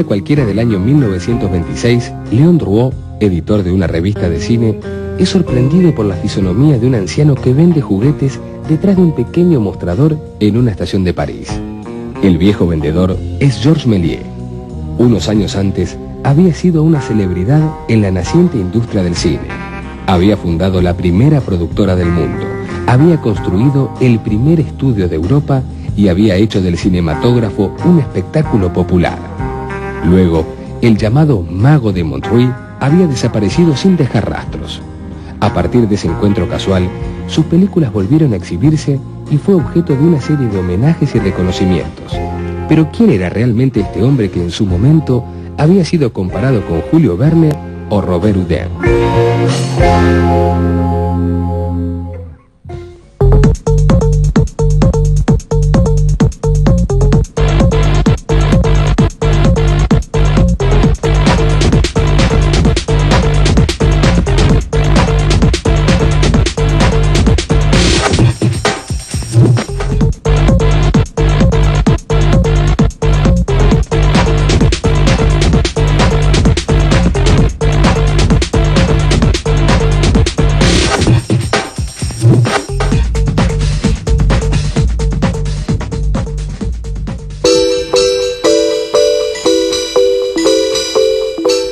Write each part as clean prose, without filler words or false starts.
día cualquiera del año 1926, Léon Drouot, editor de una revista de cine, es sorprendido por la fisonomía de un anciano que vende juguetes detrás de un pequeño mostrador en una estación de París. El viejo vendedor es Georges Méliès. Unos años antes, había sido una celebridad en la naciente industria del cine. Había fundado la primera productora del mundo, había construido el primer estudio de Europa y había hecho del cinematógrafo un espectáculo popular. Luego, el llamado Mago de Montreuil había desaparecido sin dejar rastros. A partir de ese encuentro casual, sus películas volvieron a exhibirse y fue objeto de una serie de homenajes y reconocimientos. Pero ¿quién era realmente este hombre que en su momento había sido comparado con Julio Verne o Robert Houdin?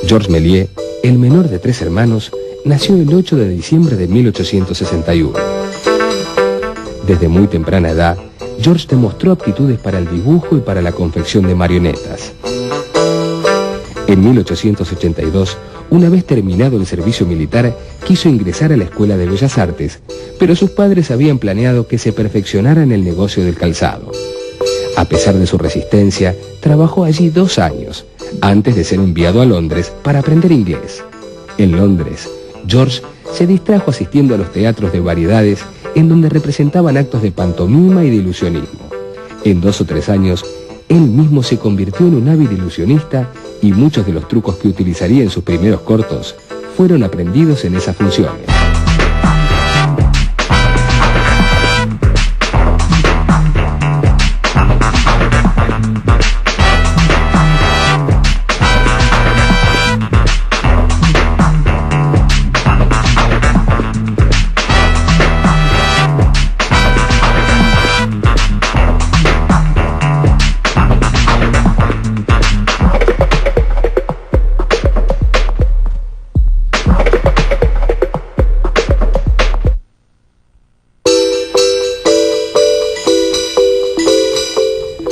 Georges Méliès, el menor de 3 hermanos, nació el 8 de diciembre de 1861. Desde muy temprana edad, Georges demostró aptitudes para el dibujo y para la confección de marionetas. En 1882, una vez terminado el servicio militar, quiso ingresar a la Escuela de Bellas Artes, pero sus padres habían planeado que se perfeccionara en el negocio del calzado. A pesar de su resistencia, trabajó allí 2 años, antes de ser enviado a Londres para aprender inglés. En Londres, Georges se distrajo asistiendo a los teatros de variedades en donde representaban actos de pantomima y de ilusionismo. En 2 o 3 años, él mismo se convirtió en un hábil ilusionista y muchos de los trucos que utilizaría en sus primeros cortos fueron aprendidos en esas funciones.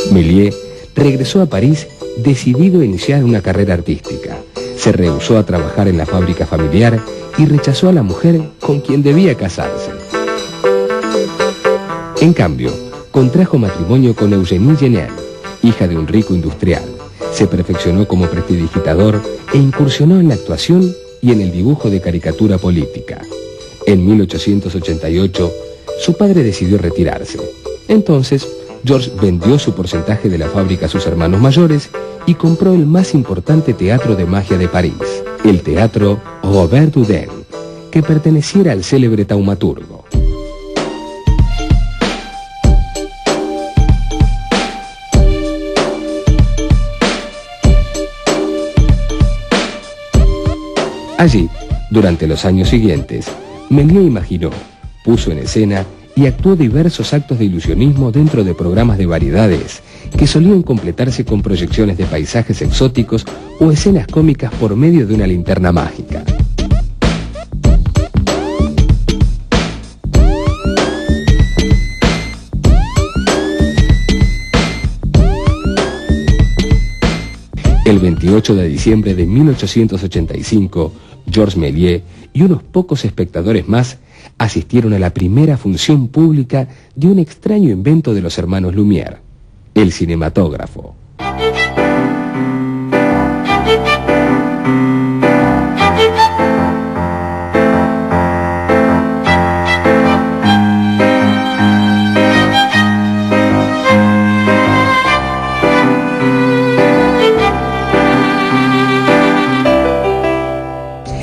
Méliès regresó a París decidido a iniciar una carrera artística. Se rehusó a trabajar en la fábrica familiar y rechazó a la mujer con quien debía casarse. En cambio, contrajo matrimonio con Eugénie Genel, hija de un rico industrial. Se perfeccionó como prestidigitador e incursionó en la actuación y en el dibujo de caricatura política. En 1888, su padre decidió retirarse. Entonces, Georges vendió su porcentaje de la fábrica a sus hermanos mayores y compró el más importante teatro de magia de París, el teatro Robert Houdin, que perteneciera al célebre taumaturgo. Allí, durante los años siguientes, Méliès imaginó, puso en escena y actuó diversos actos de ilusionismo dentro de programas de variedades que solían completarse con proyecciones de paisajes exóticos o escenas cómicas por medio de una linterna mágica. El 28 de diciembre de 1885, Georges Méliès y unos pocos espectadores más asistieron a la primera función pública de un extraño invento de los hermanos Lumière, el cinematógrafo.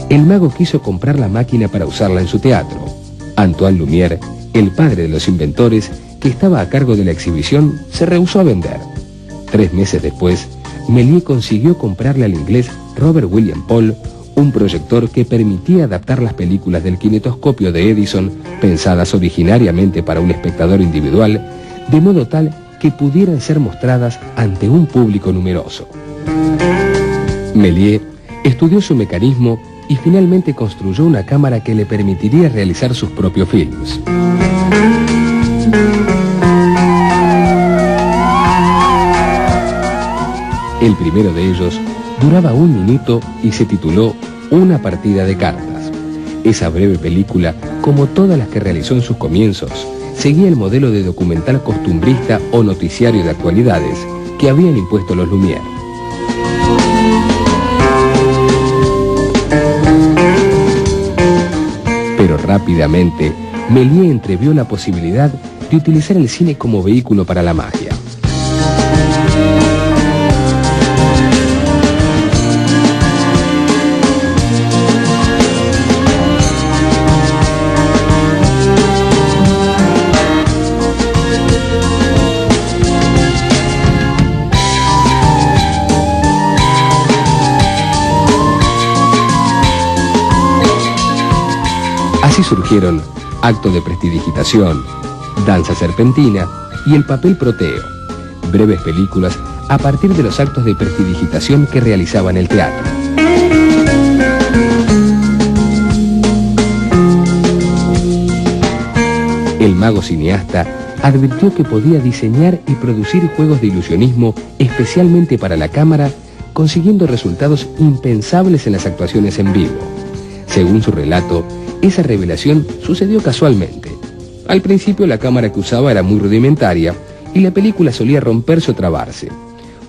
El mago quiso comprar la máquina para usarla en su teatro. Antoine Lumière, el padre de los inventores, que estaba a cargo de la exhibición, se rehusó a vender. 3 meses después, Méliès consiguió comprarle al inglés Robert William Paul un proyector que permitía adaptar las películas del kinetoscopio de Edison, pensadas originariamente para un espectador individual, de modo tal que pudieran ser mostradas ante un público numeroso. Méliès estudió su mecanismo y finalmente construyó una cámara que le permitiría realizar sus propios films. El primero de ellos duraba 1 minuto y se tituló Una partida de cartas. Esa breve película, como todas las que realizó en sus comienzos, seguía el modelo de documental costumbrista o noticiario de actualidades que habían impuesto los Lumière. Pero rápidamente, Méliès entrevió la posibilidad de utilizar el cine como vehículo para la magia. Así surgieron Acto de prestidigitación, Danza serpentina y El papel Proteo, breves películas a partir de los actos de prestidigitación que realizaba en el teatro. El mago cineasta advirtió que podía diseñar y producir juegos de ilusionismo especialmente para la cámara, consiguiendo resultados impensables en las actuaciones en vivo. Según su relato, esa revelación sucedió casualmente. Al principio la cámara que usaba era muy rudimentaria y la película solía romperse o trabarse.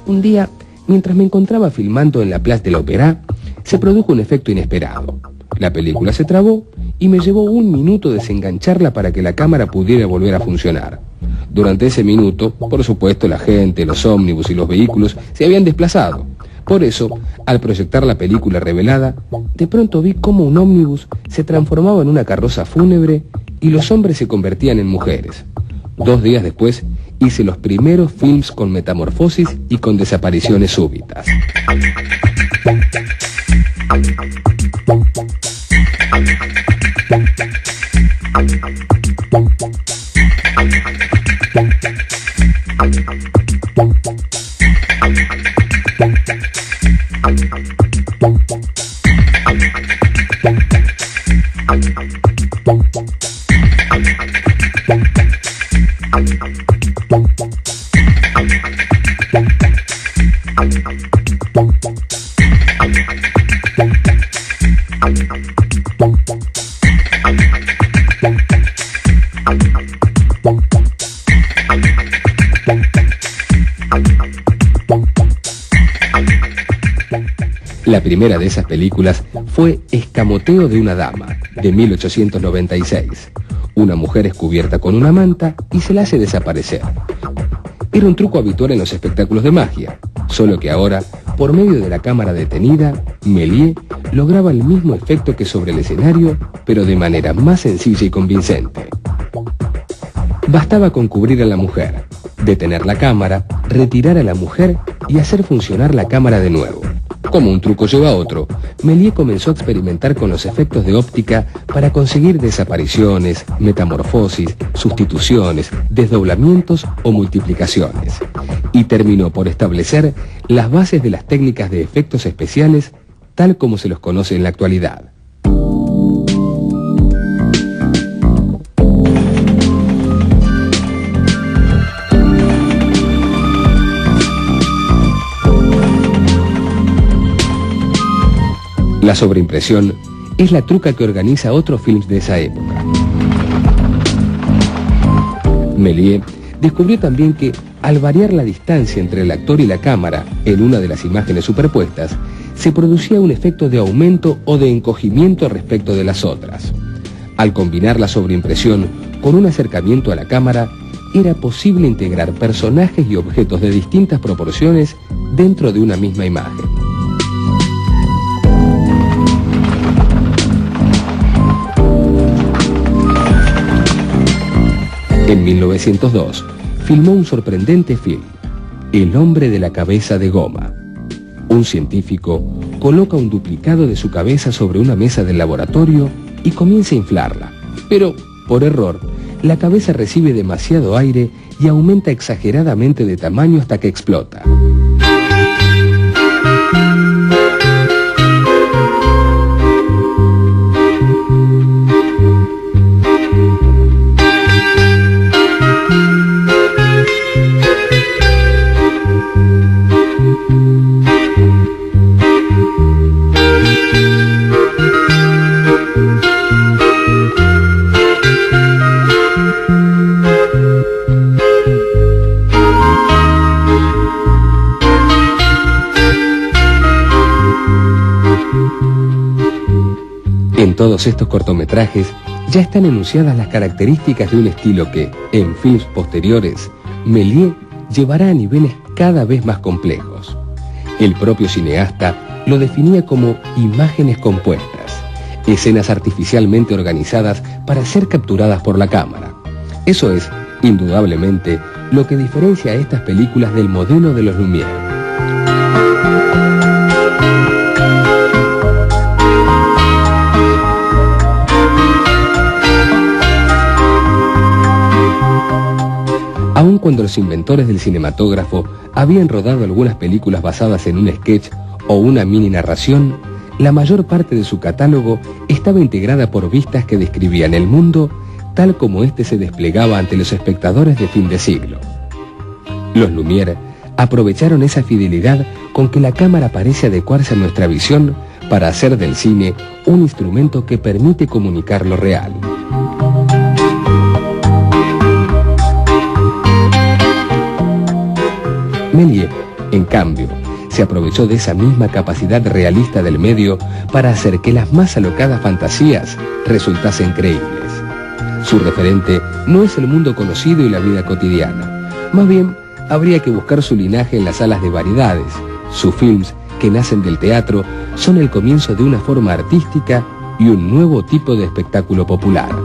Un día, mientras me encontraba filmando en la Place de l'Opéra, se produjo un efecto inesperado. La película se trabó y me llevó 1 minuto desengancharla para que la cámara pudiera volver a funcionar. Durante ese minuto, por supuesto, la gente, los ómnibus y los vehículos se habían desplazado. Por eso, al proyectar la película revelada, de pronto vi cómo un ómnibus se transformaba en una carroza fúnebre y los hombres se convertían en mujeres. 2 días después, hice los primeros films con metamorfosis y con desapariciones súbitas. La primera de esas películas fue Escamoteo de una dama, de 1896. Una mujer es cubierta con una manta y se la hace desaparecer. Era un truco habitual en los espectáculos de magia, solo que ahora, por medio de la cámara detenida, Méliès lograba el mismo efecto que sobre el escenario, pero de manera más sencilla y convincente. Bastaba con cubrir a la mujer, detener la cámara, retirar a la mujer y hacer funcionar la cámara de nuevo. Como un truco lleva a otro, Méliès comenzó a experimentar con los efectos de óptica para conseguir desapariciones, metamorfosis, sustituciones, desdoblamientos o multiplicaciones. Y terminó por establecer las bases de las técnicas de efectos especiales tal como se los conoce en la actualidad. La sobreimpresión es la truca que organiza otros films de esa época. Méliès descubrió también que, al variar la distancia entre el actor y la cámara en una de las imágenes superpuestas, se producía un efecto de aumento o de encogimiento respecto de las otras. Al combinar la sobreimpresión con un acercamiento a la cámara, era posible integrar personajes y objetos de distintas proporciones dentro de una misma imagen. En 1902, filmó un sorprendente film, El hombre de la cabeza de goma. Un científico coloca un duplicado de su cabeza sobre una mesa del laboratorio y comienza a inflarla. Pero, por error, la cabeza recibe demasiado aire y aumenta exageradamente de tamaño hasta que explota. En todos estos cortometrajes ya están enunciadas las características de un estilo que, en films posteriores, Méliès llevará a niveles cada vez más complejos. El propio cineasta lo definía como imágenes compuestas, escenas artificialmente organizadas para ser capturadas por la cámara. Eso es, indudablemente, lo que diferencia a estas películas del modelo de los Lumière. Aun cuando los inventores del cinematógrafo habían rodado algunas películas basadas en un sketch o una mini narración, la mayor parte de su catálogo estaba integrada por vistas que describían el mundo tal como éste se desplegaba ante los espectadores de fin de siglo. Los Lumière aprovecharon esa fidelidad con que la cámara parece adecuarse a nuestra visión para hacer del cine un instrumento que permite comunicar lo real. Méliès, en cambio, se aprovechó de esa misma capacidad realista del medio para hacer que las más alocadas fantasías resultasen creíbles. Su referente no es el mundo conocido y la vida cotidiana. Más bien, habría que buscar su linaje en las salas de variedades. Sus films, que nacen del teatro, son el comienzo de una forma artística y un nuevo tipo de espectáculo popular.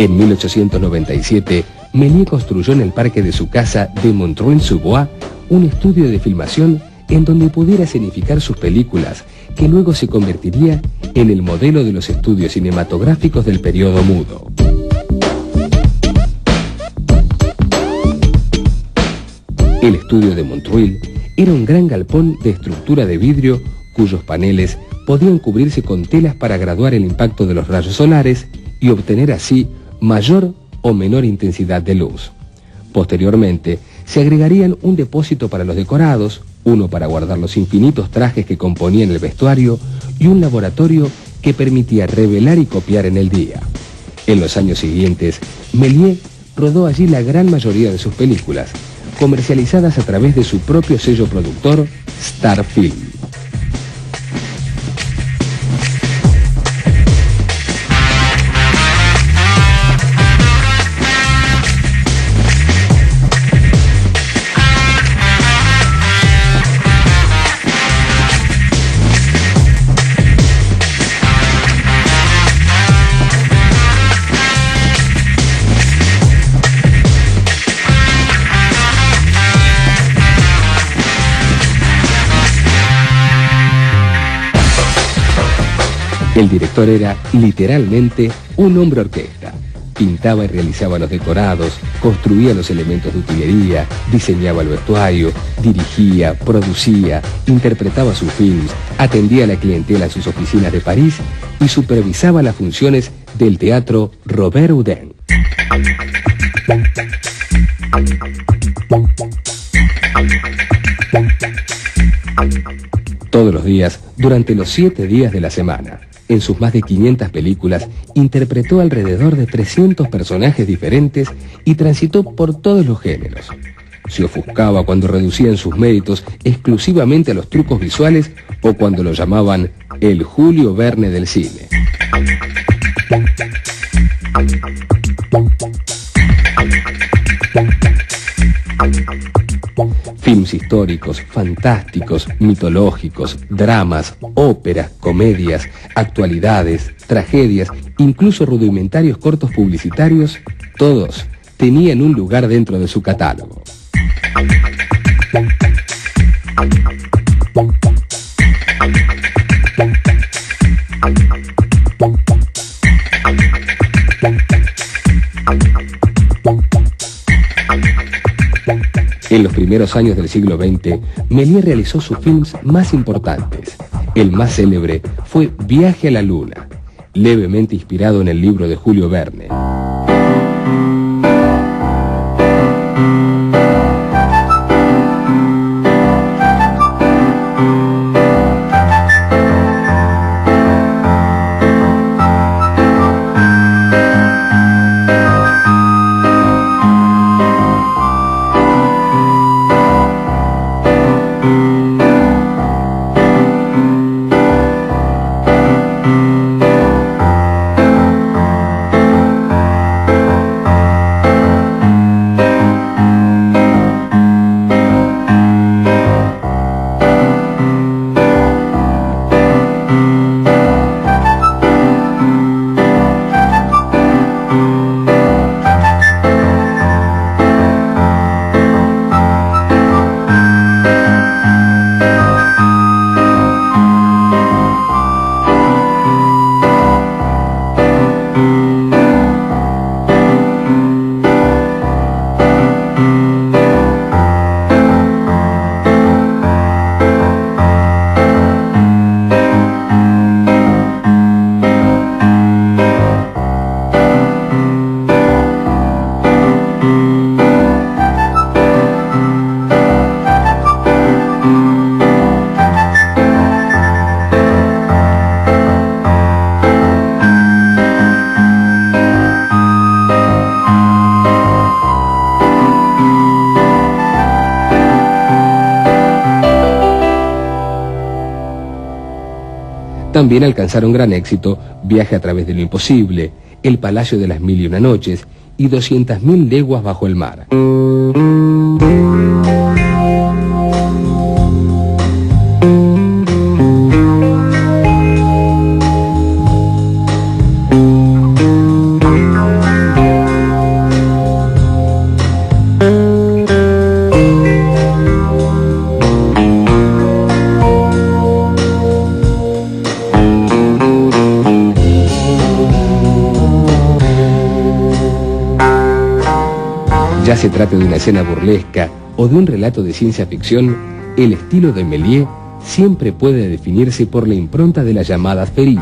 En 1897, Méliès construyó en el parque de su casa de Montreuil-sous-Bois un estudio de filmación en donde pudiera escenificar sus películas, que luego se convertiría en el modelo de los estudios cinematográficos del periodo mudo. El estudio de Montreuil era un gran galpón de estructura de vidrio cuyos paneles podían cubrirse con telas para graduar el impacto de los rayos solares y obtener así mayor o menor intensidad de luz. Posteriormente, se agregarían un depósito para los decorados, uno para guardar los infinitos trajes que componían el vestuario y un laboratorio que permitía revelar y copiar en el día. En los años siguientes, Méliès rodó allí la gran mayoría de sus películas, comercializadas a través de su propio sello productor, Star Film. El director era, literalmente, un hombre orquesta. Pintaba y realizaba los decorados, construía los elementos de utilería, diseñaba el vestuario, dirigía, producía, interpretaba sus films, atendía a la clientela en sus oficinas de París y supervisaba las funciones del teatro Robert Houdin. días durante los 7 días de la semana. En sus más de 500 películas interpretó alrededor de 300 personajes diferentes y transitó por todos los géneros. Se ofuscaba cuando reducían sus méritos exclusivamente a los trucos visuales o cuando lo llamaban el Julio Verne del cine. Films históricos, fantásticos, mitológicos, dramas, óperas, comedias, actualidades, tragedias, incluso rudimentarios cortos publicitarios, todos tenían un lugar dentro de su catálogo. En los primeros años del siglo XX, Méliès realizó sus films más importantes. El más célebre fue Viaje a la Luna, levemente inspirado en el libro de Julio Verne. También alcanzaron gran éxito Viaje a través de lo imposible, El Palacio de las Mil y una Noches y 200.000 leguas bajo el mar. Ya se trate de una escena burlesca o de un relato de ciencia ficción, el estilo de Méliès siempre puede definirse por la impronta de la llamada féerie,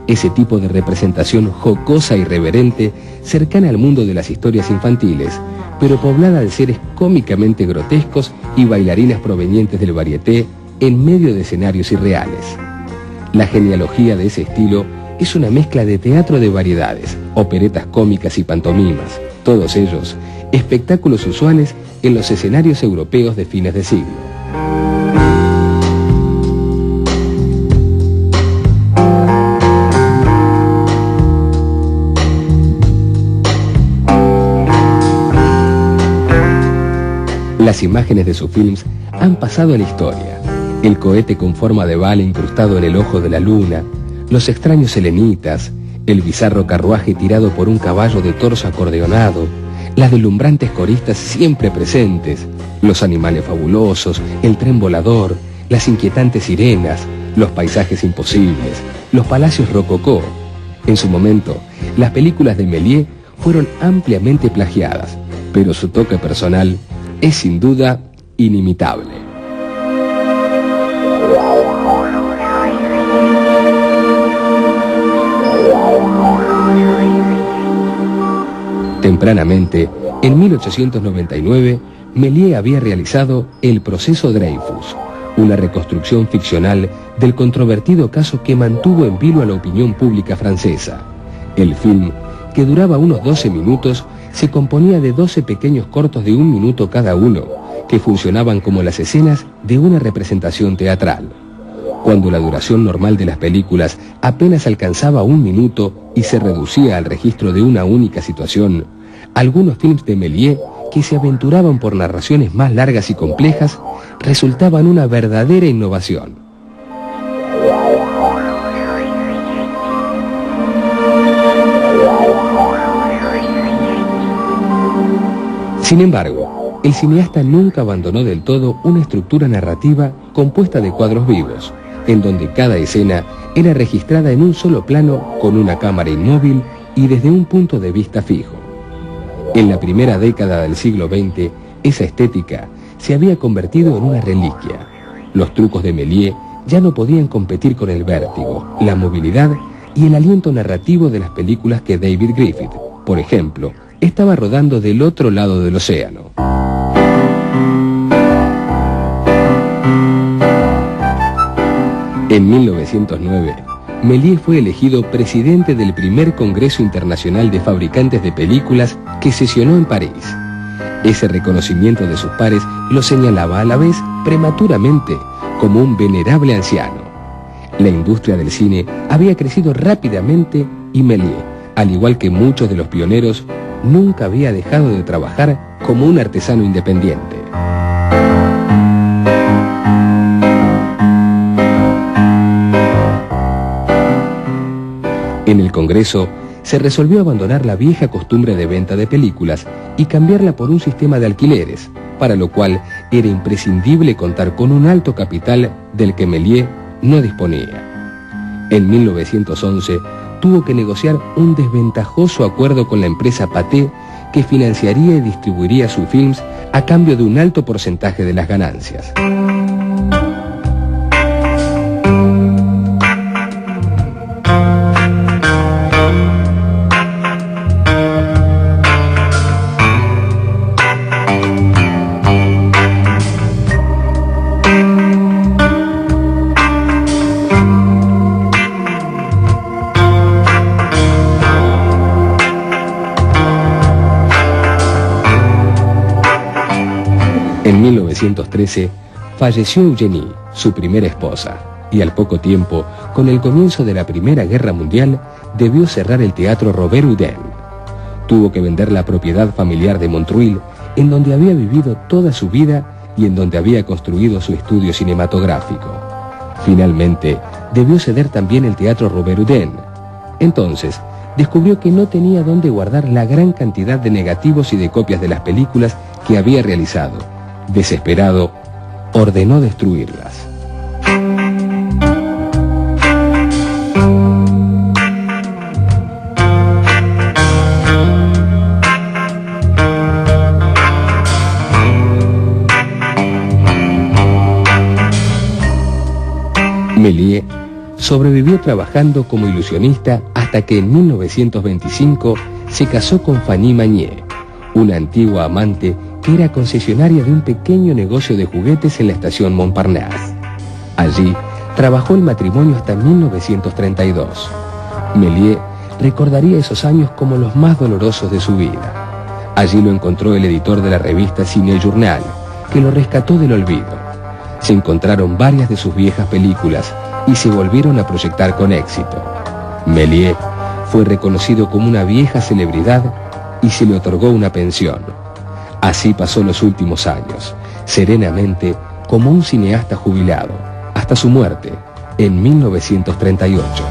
ese tipo de representación jocosa y irreverente, cercana al mundo de las historias infantiles, pero poblada de seres cómicamente grotescos y bailarinas provenientes del varieté en medio de escenarios irreales. La genealogía de ese estilo es una mezcla de teatro de variedades, operetas cómicas y pantomimas, todos ellos espectáculos usuales en los escenarios europeos de fines de siglo. Las imágenes de sus films han pasado a la historia. El cohete con forma de bala incrustado en el ojo de la luna, los extraños selenitas, el bizarro carruaje tirado por un caballo de torso acordeonado, las deslumbrantes coristas siempre presentes, los animales fabulosos, el tren volador, las inquietantes sirenas, los paisajes imposibles, los palacios rococó. En su momento, las películas de Méliès fueron ampliamente plagiadas, pero su toque personal es sin duda inimitable. Tempranamente, en 1899, Méliès había realizado El proceso Dreyfus, una reconstrucción ficcional del controvertido caso que mantuvo en vilo a la opinión pública francesa. El film, que duraba unos 12 minutos, se componía de 12 pequeños cortos de 1 minuto cada uno, que funcionaban como las escenas de una representación teatral. Cuando la duración normal de las películas apenas alcanzaba 1 minuto y se reducía al registro de una única situación, algunos films de Méliès, que se aventuraban por narraciones más largas y complejas, resultaban una verdadera innovación. Sin embargo, el cineasta nunca abandonó del todo una estructura narrativa compuesta de cuadros vivos, en donde cada escena era registrada en un solo plano con una cámara inmóvil y desde un punto de vista fijo. En la primera década del siglo XX, esa estética se había convertido en una reliquia. Los trucos de Méliès ya no podían competir con el vértigo, la movilidad y el aliento narrativo de las películas que David Griffith, por ejemplo, estaba rodando del otro lado del océano. En 1909, Méliès fue elegido presidente del primer Congreso Internacional de Fabricantes de Películas que sesionó en París. Ese reconocimiento de sus pares lo señalaba a la vez prematuramente como un venerable anciano. La industria del cine había crecido rápidamente y Méliès, al igual que muchos de los pioneros, nunca había dejado de trabajar como un artesano independiente. En el Congreso se resolvió abandonar la vieja costumbre de venta de películas y cambiarla por un sistema de alquileres, para lo cual era imprescindible contar con un alto capital del que Méliès no disponía. En 1911 tuvo que negociar un desventajoso acuerdo con la empresa Pathé, que financiaría y distribuiría sus films a cambio de un alto porcentaje de las ganancias. En 1913 falleció Eugénie, su primera esposa, y al poco tiempo, con el comienzo de la Primera Guerra Mundial, debió cerrar el teatro Robert Houdin. Tuvo que vender la propiedad familiar de Montreuil, en donde había vivido toda su vida y en donde había construido su estudio cinematográfico. Finalmente, debió ceder también el teatro Robert Houdin. Entonces, descubrió que no tenía dónde guardar la gran cantidad de negativos y de copias de las películas que había realizado. Desesperado, ordenó destruirlas. Méliès sobrevivió trabajando como ilusionista hasta que en 1925 se casó con Fanny Magnier, una antigua amante que era concesionaria de un pequeño negocio de juguetes en la estación Montparnasse. Allí trabajó el matrimonio hasta 1932. Méliès recordaría esos años como los más dolorosos de su vida. Allí lo encontró el editor de la revista Ciné Journal, que lo rescató del olvido. Se encontraron varias de sus viejas películas y se volvieron a proyectar con éxito. Méliès fue reconocido como una vieja celebridad y se le otorgó una pensión. Así pasó los últimos años, serenamente como un cineasta jubilado, hasta su muerte en 1938.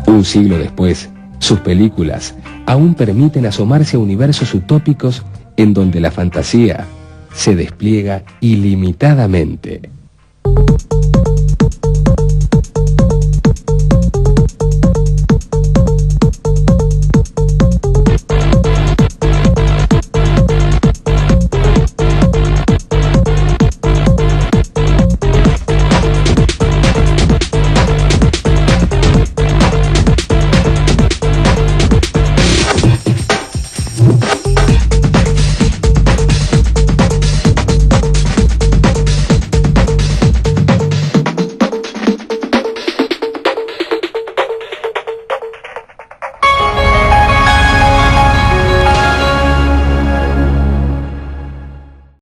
Un siglo después, sus películas aún permiten asomarse a universos utópicos en donde la fantasía se despliega ilimitadamente.